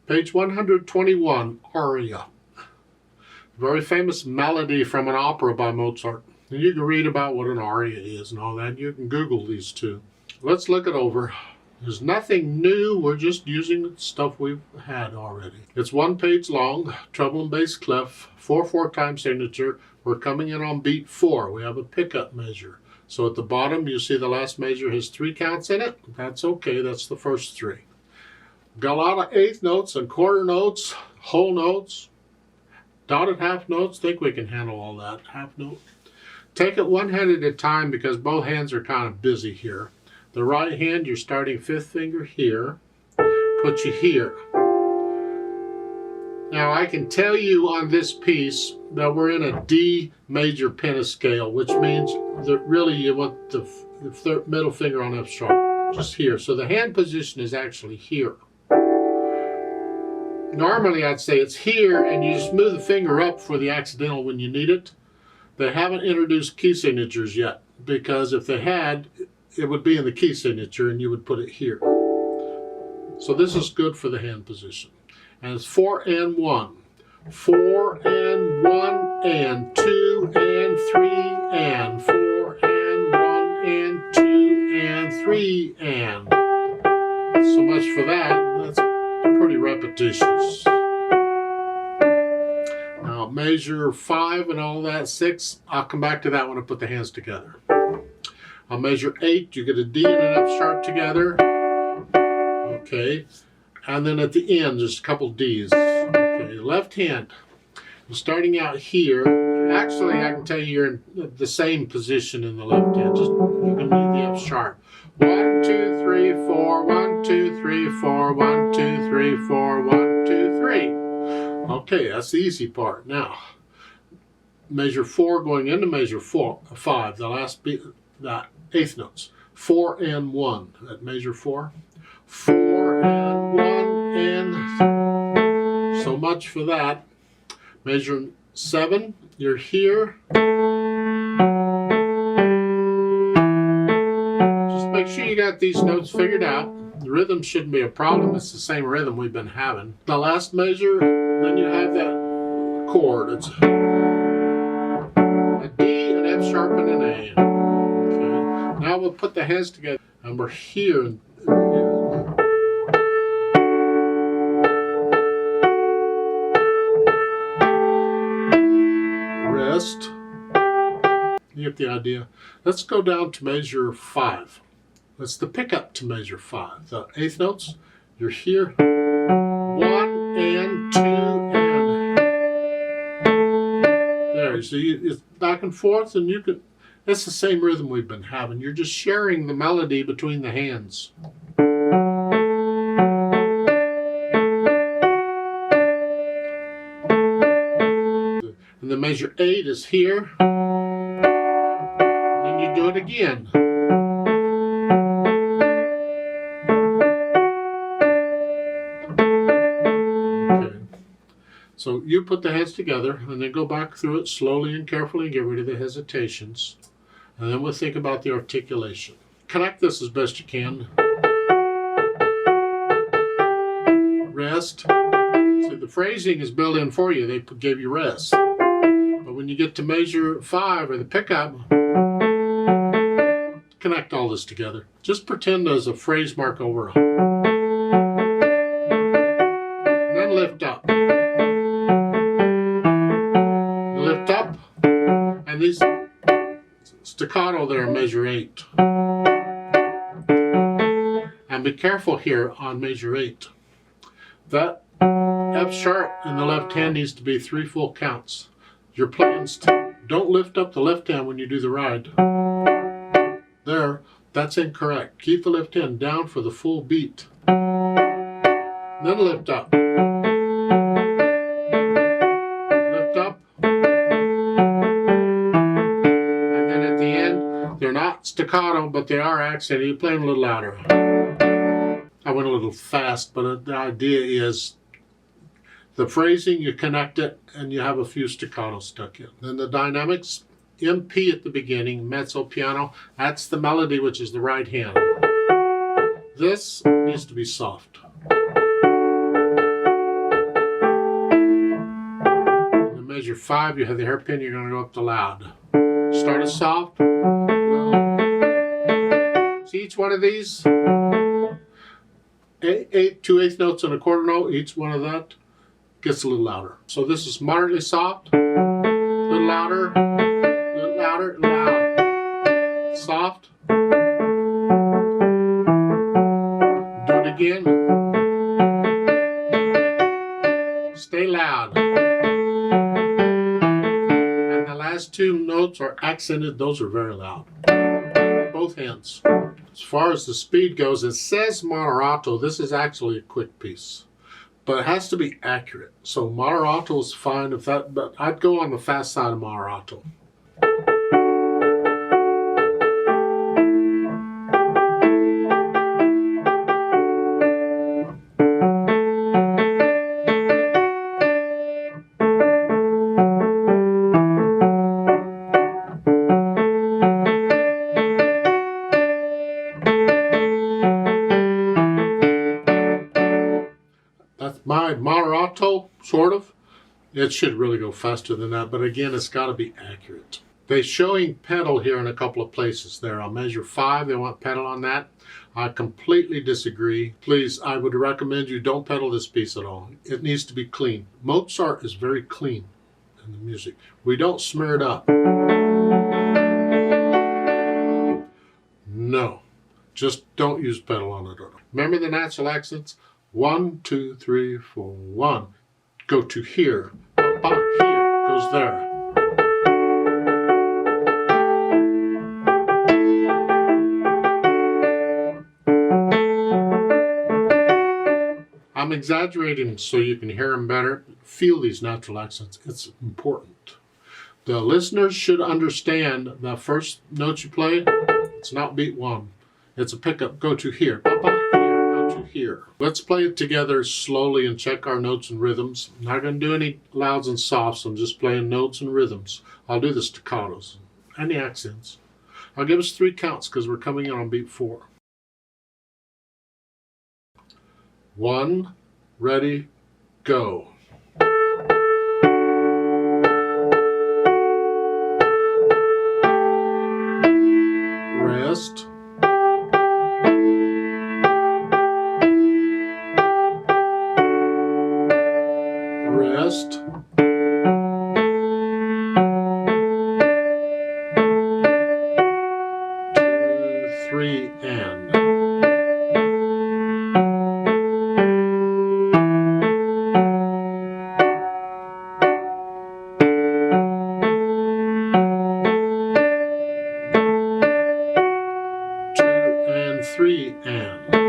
Page 121, Aria. Very famous melody from an opera by Mozart. And you can read about what an aria is and all that. You can Google these two. Let's look it over. There's nothing new. We're just using stuff we've had already. It's 1 page long, treble and bass clef, 4/4 time signature. We're coming in on beat 4. We have a pickup measure. So at the bottom, you see the last measure has 3 counts in it. That's okay. That's the first 3. Got a lot of eighth notes and quarter notes, whole notes, dotted half notes. Think we can handle all that. Half note. Take it one hand at a time because both hands are kind of busy here. The right hand, you're starting 5th finger here. Put you here. Now I can tell you on this piece that we're in a D major pentascale, which means that really you want the middle finger on F sharp, just here. So the hand position is actually here. Normally I'd say it's here and you just move the finger up for the accidental when you need it. They haven't introduced key signatures yet, because if they had, it would be in the key signature and you would put it here. So this is good for the hand position. And it's 4 and 1. 4 and 1 and 2 and 3 and 4 and 1 and 2 and 3 and. So much for that. That's pretty repetitious. Now measure 5 and all that, 6. I'll come back to that when I put the hands together. I'll measure 8. You get a D and an F sharp together. Okay. And then at the end, there's a couple Ds. Okay, left hand. You're starting out here. Actually, I can tell you you're in the same position in the left hand. Just you can leave the F sharp. 1, 2, 3, 4. 1, 2, 3, 4. 1, 2, 3, 4. 1, 2, 3. Okay, that's the easy part. Now, measure 4 going into measure 5. The last beat, that eighth notes. 4 and 1 at measure 4. 4 and 1 and so much for that. Measure 7, you're here. Just make sure you got these notes figured out. The rhythm shouldn't be a problem. It's the same rhythm we've been having. The last measure, then you have that chord. It's a D, an F sharp, and an A. Okay. Now we'll put the hands together, and we're here. Rest. You get the idea. Let's go down to measure 5. That's the pickup to measure 5. The eighth notes, you're here. 1 and 2 and. There, so it's back and forth, and you can. That's the same rhythm we've been having. You're just sharing the melody between the hands. And the measure 8 is here. And then you do it again. Okay. So you put the hands together and then go back through it slowly and carefully and get rid of the hesitations. And then we'll think about the articulation. Connect this as best you can. Rest. So the phrasing is built in for you. They gave you rest. But when you get to measure 5 or the pickup, connect all this together. Just pretend there's a phrase mark over. And then lift up. You lift up, and these staccato there in measure 8. And be careful here on measure 8. That F sharp in the left hand needs to be 3 full counts. Your plans, don't lift up the left hand when you do the ride. There, that's incorrect. Keep the left hand down for the full beat. Then lift up. Lift up. And then at the end, they're not staccato, but they are accented. You're playing a little louder. I went a little fast, but the idea is the phrasing, you connect it, and you have a few staccato stuck in. Then the dynamics, MP at the beginning, mezzo piano, that's the melody, which is the right hand. This needs to be soft. measure 5, you have the hairpin, you're going to go up to loud. Start it soft. Well, see each one of these? 2/8 notes and a quarter note, each one of that gets a little louder. So this is moderately soft, a little louder, loud. Soft. Do it again. Stay loud. And the last 2 notes are accented, those are very loud. Both hands. As far as the speed goes, it says moderato. This is actually a quick piece, but it has to be accurate. So moderato is fine if that, but I'd go on the fast side of moderato. That's my moderato, sort of. It should really go faster than that, but again, it's got to be accurate. They're showing pedal here in a couple of places there. On measure 5, they want pedal on that. I completely disagree. Please, I would recommend you don't pedal this piece at all. It needs to be clean. Mozart is very clean in the music. We don't smear it up. No, just don't use pedal on it. Remember the natural accents? 1, 2, 3, 4, 1. Go to here. Here goes there. I'm exaggerating so you can hear them better. Feel these natural accents. It's important. The listeners should understand the first note you play, it's not beat 1. It's a pickup. Go to here. Here. Go to here. Let's play it together slowly and check our notes and rhythms. I'm not going to do any louds and softs. I'm just playing notes and rhythms. I'll do the staccatos and the accents. I'll give us 3 counts because we're coming in on beat 4. 1, ready, go. Rest. Rest. 2, 3, and. Three and